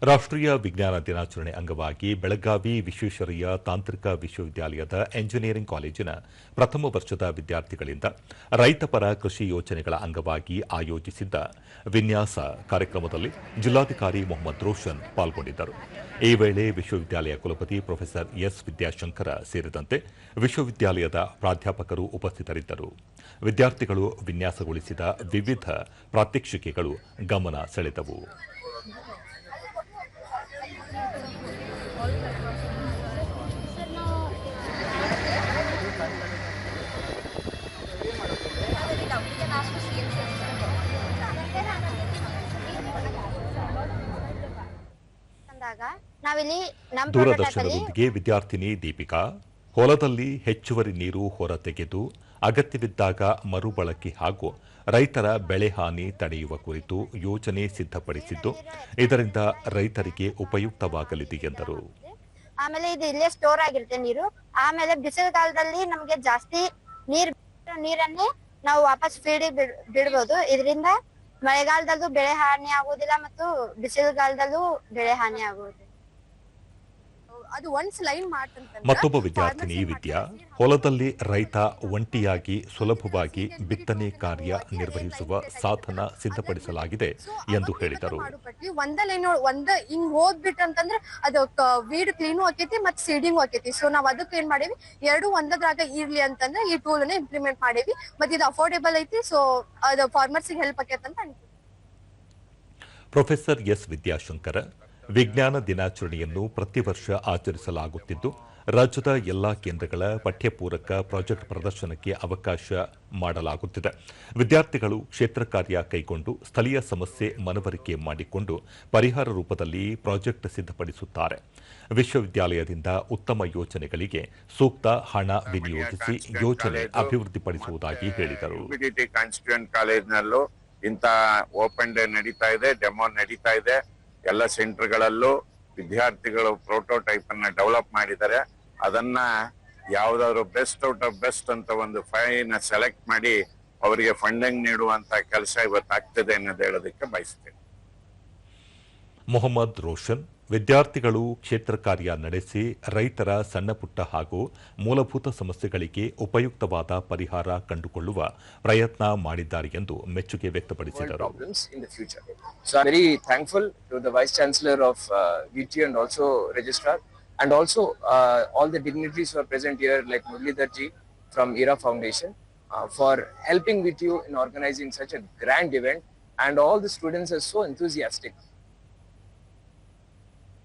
ರಾಷ್ಟ್ರೀಯ ವಿಜ್ಞಾನ ದಿನಾಚರಣೆ ಅಂಗವಾಗಿ ಬೆಳಗಾವಿ ವಿಶ್ವೇಶ್ವರಯ್ಯ ತಾಂತ್ರಿಕ ವಿಶ್ವವಿದ್ಯಾಲಯದ ಎಂಜಿನಿಯರಿಂಗ್ ಕಾಲೇಜಿನ ಪ್ರಥಮ ವರ್ಷದ ವಿದ್ಯಾರ್ಥಿಗಳಿಂದ ರೈತಪರ ಕೃಷಿ ಯೋಜನೆಗಳ ಅಂಗವಾಗಿ ಆಯೋಜಿಸಿದ್ದ ವಿನ್ಯಾಸ ಕಾರ್ಯಕ್ರಮದಲ್ಲಿ ಜಿಲ್ಲಾಧಿಕಾರಿ ಮೊಹಮ್ಮದ್ ರೋಷನ್ ಪಾಲ್ಗೊಂಡಿದ್ದರು. ಈ ವೇಳೆ ವಿಶ್ವವಿದ್ಯಾಲಯ ಕುಲಪತಿ ಪ್ರೊಫೆಸರ್ ಎಸ್ ವಿದ್ಯಾಶಂಕರ ಸೇರಿದಂತೆ ವಿಶ್ವವಿದ್ಯಾಲಯದ ಪ್ರಾಧ್ಯಾಪಕರು ಉಪಸ್ಥಿತರಿದ್ದರು. ವಿದ್ಯಾರ್ಥಿಗಳು ವಿನ್ಯಾಸಗೊಳಿಸಿದ ವಿವಿಧ ಪ್ರಾತ್ಯಕ್ಷಿಕೆಗಳು ಗಮನ ಸೆಳೆದವು. ದೂರದರ್ಶನದೊಂದಿಗೆ ವಿದ್ಯಾರ್ಥಿನಿ ದೀಪಿಕಾ ಹೊಲದಲ್ಲಿ ಹೆಚ್ಚುವರಿ ನೀರು ಹೊರತೆಗೆದು ಅಗತ್ಯವಿದ್ದಾಗ ಮರುಬಳಕೆ ಹಾಗೂ ರೈತರ ಬೆಳೆ ಹಾನಿ ತಡೆಯುವ ಕುರಿತು ಯೋಜನೆ ಸಿದ್ಧಪಡಿಸಿದ್ದು, ಇದರಿಂದ ರೈತರಿಗೆ ಉಪಯುಕ್ತವಾಗಲಿದೆ ಎಂದರು. ಆಮೇಲೆ ಇದು ಇಲ್ಲೇ ಸ್ಟೋರ್ ಆಗಿರುತ್ತೆ ನೀರು. ಆಮೇಲೆ ಬಿಸಿಲುಗಾಲದಲ್ಲಿ ನಮಗೆ ಜಾಸ್ತಿ ನೀರನ್ನೇ ನಾವು ವಾಪಸ್ ಫೀಲ್ಡಿಗೆ ಬಿಡಬಹುದು. ಇದರಿಂದ ಮಳೆಗಾಲದಲ್ಲೂ ಬೆಳೆ ಹಾನಿ ಆಗುವುದಿಲ್ಲ ಮತ್ತು ಬಿಸಿಲುಗಾಲದಲ್ಲೂ ಬೆಳೆ ಹಾನಿ ಆಗುವುದಿಲ್ಲ. ಮತ್ತೊಬ್ಬ ವಿದ್ಯಾರ್ಥಿನಿ ವಿದ್ಯಾ ಹೊಲದಲ್ಲಿ ರೈತ ಒಂಟಿಯಾಗಿ ಸುಲಭವಾಗಿ ಬಿತ್ತನೆ ಕಾರ್ಯ ನಿರ್ವಹಿಸುವ ಸಾಧನ ಸಿದ್ಧಪಡಿಸಲಾಗಿದೆ ಎಂದು ಹೇಳಿದರು. ಹಿಂಗ್ ಹೋಗ್ಬಿಟ್ಟಂತಂದ್ರೆ ಅದು ವೀಡ್ ಕ್ಲೀನು ಆಕೈತಿ ಮತ್ತೆ ಸೀಡಿಂಗ್ ಆಕೈತಿ. ಸೊ ನಾವ್ ಅದಕ್ಕೆ ಏನ್ ಮಾಡೇವಿ, ಎರಡು ಒಂದದ್ರಾಗ ಇರ್ಲಿ ಅಂತಂದ್ರೆ ಈ ಟೂಲ್ ಅನ್ನ ಇಂಪ್ಲಿಮೆಂಟ್ ಮಾಡೇವಿ. ಮತ್ತೆ ಇದು ಅಫೋರ್ಡೆಬಲ್ ಐತಿ. ಸೊ ಅದು ಫಾರ್ಮರ್ಸ್ ಹೆಲ್ಪ್ ಆಕೈತಿ ಅಂತ ಅನ್ಕೊ. ಪ್ರೊಫೆಸರ್ ಎಸ್ ವಿದ್ಯಾಶಂಕರ ವಿಜ್ಞಾನ ದಿನಾಚರಣೆಯನ್ನು ಪ್ರತಿ ವರ್ಷ ಆಚರಿಸಲಾಗುತ್ತಿದ್ದು, ರಾಜ್ಯದ ಎಲ್ಲಾ ಕೇಂದ್ರಗಳ ಪಠ್ಯಪೂರಕ ಪ್ರಾಜೆಕ್ಟ್ ಪ್ರದರ್ಶನಕ್ಕೆ ಅವಕಾಶ ಮಾಡಲಾಗುತ್ತಿದೆ. ವಿದ್ಯಾರ್ಥಿಗಳು ಕ್ಷೇತ್ರ ಕಾರ್ಯ ಕೈಗೊಂಡು ಸ್ಥಳೀಯ ಸಮಸ್ಯೆ ಮನವರಿಕೆ ಮಾಡಿಕೊಂಡು ಪರಿಹಾರ ರೂಪದಲ್ಲಿ ಪ್ರಾಜೆಕ್ಟ್ ಸಿದ್ಧಪಡಿಸುತ್ತಾರೆ. ವಿಶ್ವವಿದ್ಯಾಲಯದಿಂದ ಉತ್ತಮ ಯೋಜನೆಗಳಿಗೆ ಸೂಕ್ತ ಹಣ ವಿನಿಯೋಗಿಸಿ ಯೋಜನೆ ಅಭಿವೃದ್ಧಿಪಡಿಸುವುದಾಗಿ ಹೇಳಿದರು. ಕಾಲೇಜಿನಲ್ಲೂ ಇಂಥ ಓಪನ್ ಡೇ ನಡೀತಾ ಇದೆ, ಡೆಮೋ ನಡೀತಾ ಇದೆ. ಎಲ್ಲ ಸೆಂಟರ್ಗಳಲ್ಲೂ ವಿದ್ಯಾರ್ಥಿಗಳು ಪ್ರೋಟೋಟೈಪ್ ಅನ್ನ ಡೆವಲಪ್ ಮಾಡಿದ್ದಾರೆ. ಅದನ್ನ ಯಾವ್ದಾದ್ರು ಬೆಸ್ಟ್ ಔಟ್ ಆಫ್ ಬೆಸ್ಟ್ ಅಂತ ಒಂದು ಫೈನ್ ಸೆಲೆಕ್ಟ್ ಮಾಡಿ ಅವರಿಗೆ ಫಂಡಿಂಗ್ ನೀಡುವಂತ ಕೆಲಸ ಇವತ್ತಾಗ್ತದೆ ಅನ್ನೋದು ಹೇಳೋದಕ್ಕೆ ಬಯಸ್ತೇನೆ. ಮೊಹಮ್ಮದ್ ರೋಷನ್ ವಿದ್ಯಾರ್ಥಿಗಳು ಕ್ಷೇತ್ರ ಕಾರ್ಯ ನಡೆಸಿ ರೈತರ ಸಣ್ಣಪುಟ್ಟ ಹಾಗೂ ಮೂಲಭೂತ ಸಮಸ್ಯೆಗಳಿಗೆ ಉಪಯುಕ್ತವಾದ ಪರಿಹಾರ ಕಂಡುಕೊಳ್ಳುವ ಪ್ರಯತ್ನ ಮಾಡಿದ್ದಾರೆ ಎಂದು ಮೆಚ್ಚುಗೆ ವ್ಯಕ್ತಪಡಿಸಿದರು. So I'm very thankful to the Vice Chancellor of VT and also Registrar, and also all the dignitaries who are present here like Muralidhar ji from ERA Foundation for helping VTU in organizing such a grand event, and all the students are so enthusiastic.